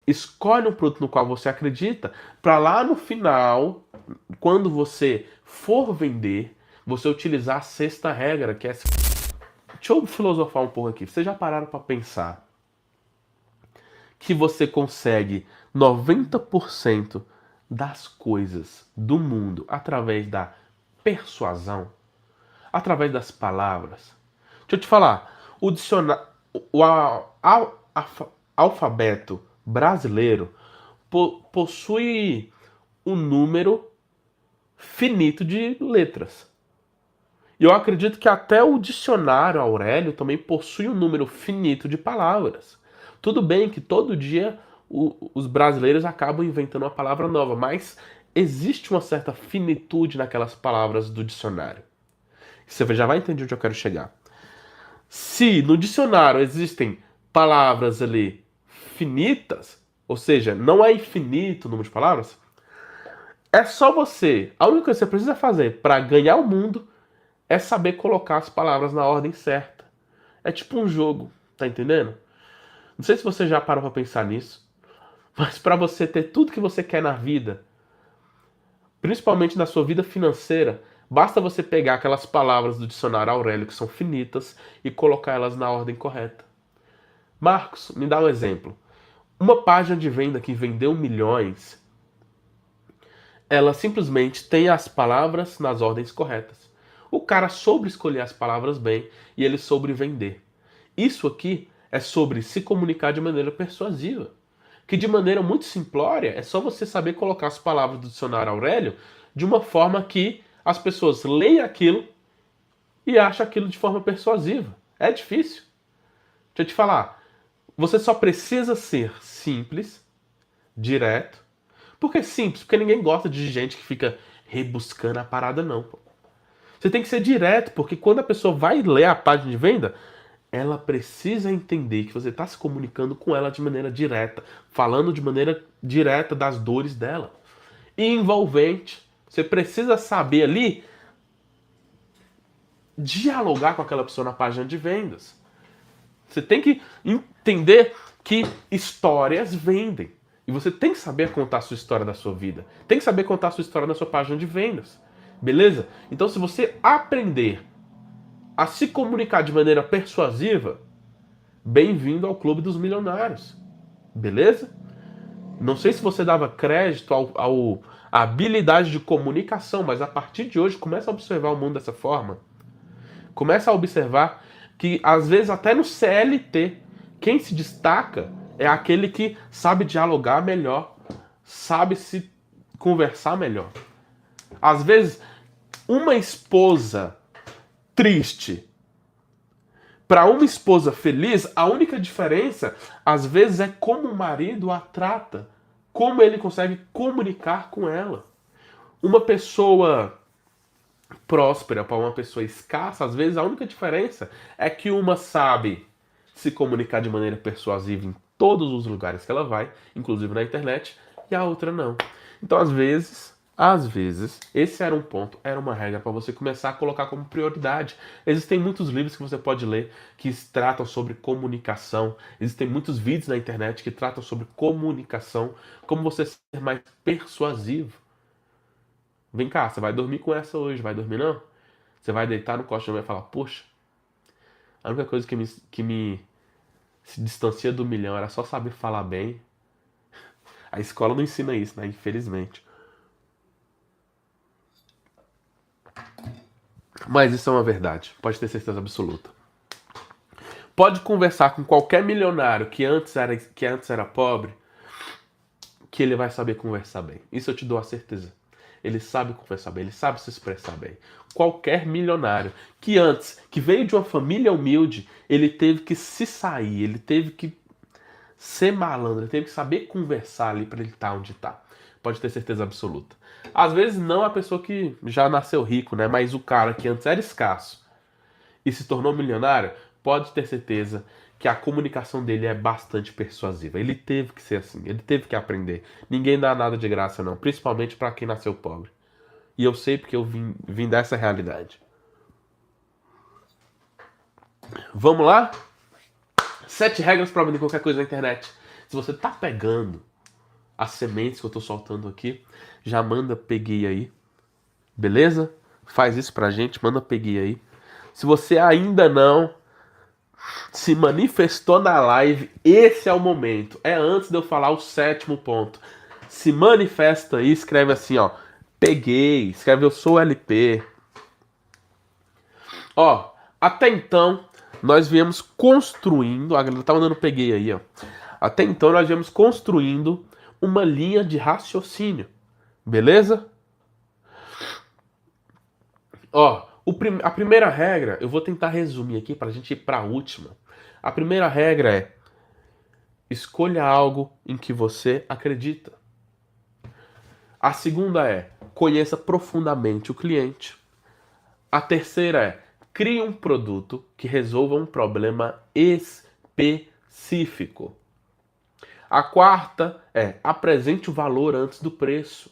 Escolhe um produto no qual você acredita, para lá no final, quando você for vender, você utilizar a sexta regra, que é... Deixa eu filosofar um pouco aqui. Vocês já pararam para pensar que você consegue 90% das coisas do mundo através da persuasão, através das palavras? Deixa eu te falar, o dicionário, o alfabeto brasileiro possui um número finito de letras. E eu acredito que até o dicionário Aurélio também possui um número finito de palavras. Tudo bem que todo dia os brasileiros acabam inventando uma palavra nova, mas existe uma certa finitude naquelas palavras do dicionário. Você já vai entender onde eu quero chegar. Se no dicionário existem palavras ali finitas, ou seja, não é infinito o número de palavras, é só você. A única coisa que você precisa fazer para ganhar o mundo é saber colocar as palavras na ordem certa. É tipo um jogo, tá entendendo? Não sei se você já parou pra pensar nisso, mas para você ter tudo que você quer na vida, principalmente na sua vida financeira, basta você pegar aquelas palavras do dicionário Aurélio que são finitas e colocar elas na ordem correta. Marcos, me dá um exemplo. Uma página de venda que vendeu milhões, ela simplesmente tem as palavras nas ordens corretas. O cara soube escolher as palavras bem e ele soube vender. Isso aqui é sobre se comunicar de maneira persuasiva. Que de maneira muito simplória é só você saber colocar as palavras do dicionário Aurélio de uma forma que as pessoas leem aquilo e acham aquilo de forma persuasiva. É difícil. Deixa eu te falar. Você só precisa ser simples, direto. Por que simples? Porque ninguém gosta de gente que fica rebuscando a parada, não. Pô. Você tem que ser direto, porque quando a pessoa vai ler a página de venda, ela precisa entender que você está se comunicando com ela de maneira direta, falando de maneira direta das dores dela. E envolvente. Você precisa saber ali dialogar com aquela pessoa na página de vendas. Você tem que entender que histórias vendem. E você tem que saber contar a sua história da sua vida. Tem que saber contar a sua história na sua página de vendas. Beleza? Então, se você aprender a se comunicar de maneira persuasiva, bem-vindo ao Clube dos Milionários. Beleza? Não sei se você dava crédito à habilidade de comunicação, mas a partir de hoje começa a observar o mundo dessa forma. Começa a observar que, às vezes, até no CLT, quem se destaca é aquele que sabe dialogar melhor, sabe se conversar melhor. Às vezes, uma esposa triste para uma esposa feliz, a única diferença, às vezes, é como o marido a trata, como ele consegue comunicar com ela. Uma pessoa próspera para uma pessoa escassa, às vezes a única diferença é que uma sabe se comunicar de maneira persuasiva em todos os lugares que ela vai, inclusive na internet, e a outra não. Então, às vezes, esse era um ponto, era uma regra para você começar a colocar como prioridade. Existem muitos livros que você pode ler que tratam sobre comunicação. Existem muitos vídeos na internet que tratam sobre comunicação, como você ser mais persuasivo. Vem cá, você vai dormir com essa hoje, vai dormir não? Você vai deitar no colchão e vai falar, poxa, a única coisa que me se distancia do milhão era só saber falar bem. A escola não ensina isso, né? Infelizmente. Mas isso é uma verdade, pode ter certeza absoluta. Pode conversar com qualquer milionário que antes era pobre, que ele vai saber conversar bem. Isso eu te dou a certeza. Ele sabe conversar bem, ele sabe se expressar bem. Qualquer milionário que veio de uma família humilde, ele teve que se sair, ele teve que ser malandro, ele teve que saber conversar ali para ele estar onde está. Pode ter certeza absoluta. Às vezes não a pessoa que já nasceu rico, né? Mas o cara que antes era escasso e se tornou milionário, pode ter certeza que a comunicação dele é bastante persuasiva. Ele teve que ser assim, ele teve que aprender. Ninguém dá nada de graça não, principalmente para quem nasceu pobre. E eu sei porque eu vim dessa realidade. Vamos lá? 7 regras para vender qualquer coisa na internet. Se você tá pegando as sementes que eu tô soltando aqui, já manda peguei aí, beleza? Faz isso pra gente, manda peguei aí. Se você ainda não se manifestou na live, esse é o momento. É antes de eu falar o 7º ponto. Se manifesta aí, escreve assim, ó. Peguei, escreve eu sou LP. Ó, até então, nós viemos construindo. A galera tá mandando peguei aí, ó. Até então, nós viemos construindo uma linha de raciocínio. Beleza? Ó, a primeira regra, eu vou tentar resumir aqui pra gente ir pra última. A primeira regra é: escolha algo em que você acredita. A segunda é: conheça profundamente o cliente. A terceira é: crie um produto que resolva um problema específico. A quarta é: apresente o valor antes do preço.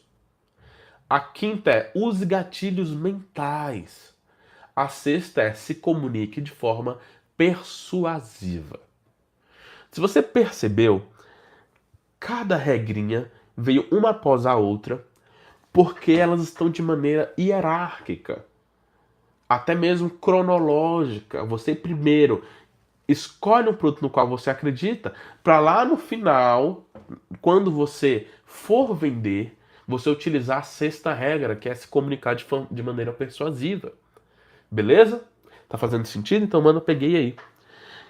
A quinta é: use gatilhos mentais. A sexta é: se comunique de forma persuasiva. Se você percebeu, cada regrinha veio uma após a outra, porque elas estão de maneira hierárquica, até mesmo cronológica. Você primeiro escolhe um produto no qual você acredita, para lá no final, quando você for vender, você utilizar a sexta regra, que é se comunicar de maneira persuasiva. Beleza? Tá fazendo sentido? Então, mano, eu peguei aí.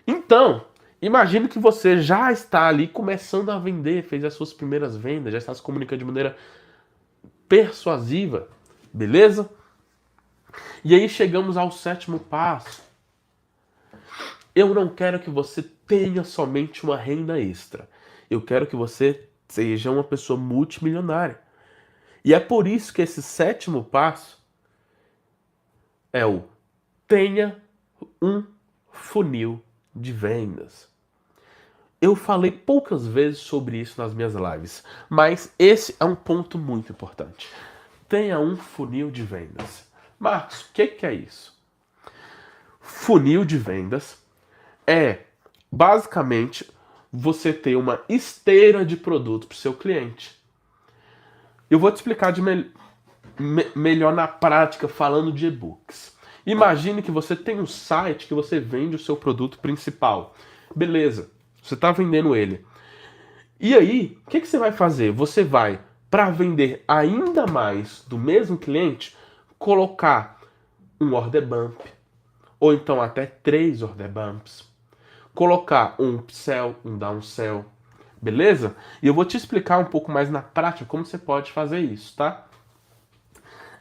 Então, imagine que você já está ali começando a vender, fez as suas primeiras vendas, já está se comunicando de maneira persuasiva, beleza? E aí chegamos ao 7º passo. Eu não quero que você tenha somente uma renda extra. Eu quero que você seja uma pessoa multimilionária. E é por isso que esse 7º passo é o tenha um funil de vendas. Eu falei poucas vezes sobre isso nas minhas lives, mas esse é um ponto muito importante. Tenha um funil de vendas. Marcos, o que é isso? Funil de vendas é basicamente você ter uma esteira de produto para o seu cliente. Eu vou te explicar melhor na prática falando de e-books. Imagine que você tem um site que você vende o seu produto principal. Beleza, você está vendendo ele. E aí, o que você vai fazer? Você vai, para vender ainda mais do mesmo cliente, colocar um order bump, ou então até 3 order bumps. Colocar um upsell, um downsell, beleza? E eu vou te explicar um pouco mais na prática como você pode fazer isso, tá?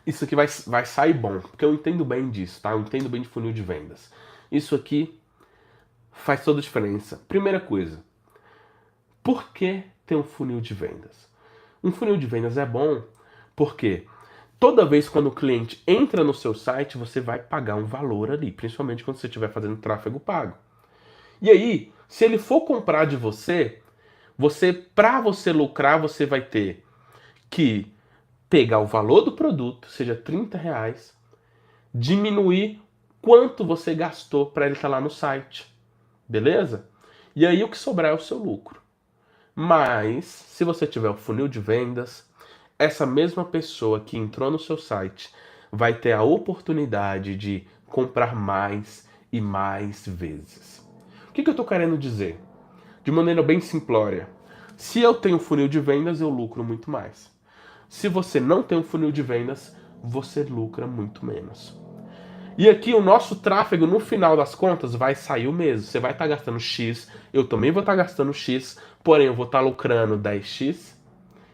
Isso aqui vai sair bom, porque eu entendo bem disso, tá? Eu entendo bem de funil de vendas. Isso aqui faz toda a diferença. Primeira coisa, por que ter um funil de vendas? Um funil de vendas é bom porque toda vez quando o cliente entra no seu site, você vai pagar um valor ali, principalmente quando você estiver fazendo tráfego pago. E aí, se ele for comprar de você, para você lucrar, você vai ter que pegar o valor do produto, seja R$ 30, diminuir quanto você gastou para ele estar lá no site. Beleza? E aí o que sobrar é o seu lucro. Mas, se você tiver o funil de vendas, essa mesma pessoa que entrou no seu site vai ter a oportunidade de comprar mais e mais vezes. O que eu estou querendo dizer? De maneira bem simplória. Se eu tenho funil de vendas, eu lucro muito mais. Se você não tem um funil de vendas, você lucra muito menos. E aqui o nosso tráfego, no final das contas, vai sair o mesmo. Você vai estar gastando X, eu também vou estar gastando X, porém eu vou estar lucrando 10X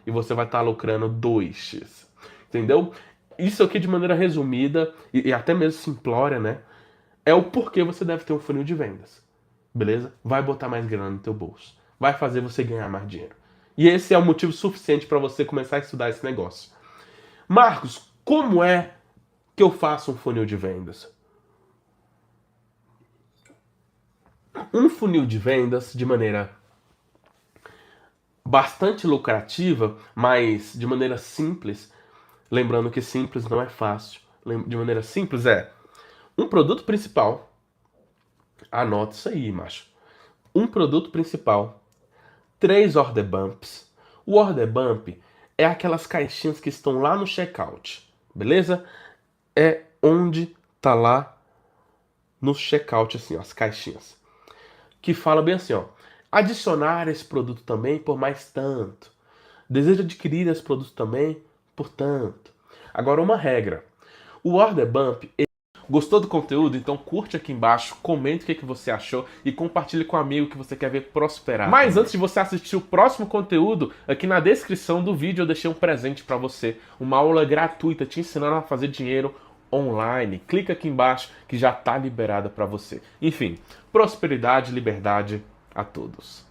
e você vai estar lucrando 2X. Entendeu? Isso aqui de maneira resumida e até mesmo simplória, né? É o porquê você deve ter um funil de vendas. Beleza? Vai botar mais grana no teu bolso. Vai fazer você ganhar mais dinheiro. E esse é o motivo suficiente para você começar a estudar esse negócio. Marcos, como é que eu faço um funil de vendas? Um funil de vendas de maneira bastante lucrativa, mas de maneira simples, lembrando que simples não é fácil. De maneira simples é um produto principal. Anota isso aí, macho. Um produto principal, 3 order bumps. O order bump é aquelas caixinhas que estão lá no checkout, beleza? É onde tá lá no checkout, assim, ó, as caixinhas. Que fala bem assim, ó. Adicionar esse produto também por mais tanto. Deseja adquirir esse produto também por tanto. Agora, uma regra. O order bump... Gostou do conteúdo? Então curte aqui embaixo, comente o que você achou e compartilhe com um amigo que você quer ver prosperar. Mas antes de você assistir o próximo conteúdo, aqui na descrição do vídeo eu deixei um presente para você. Uma aula gratuita te ensinando a fazer dinheiro online. Clica aqui embaixo que já está liberada para você. Enfim, prosperidade e liberdade a todos.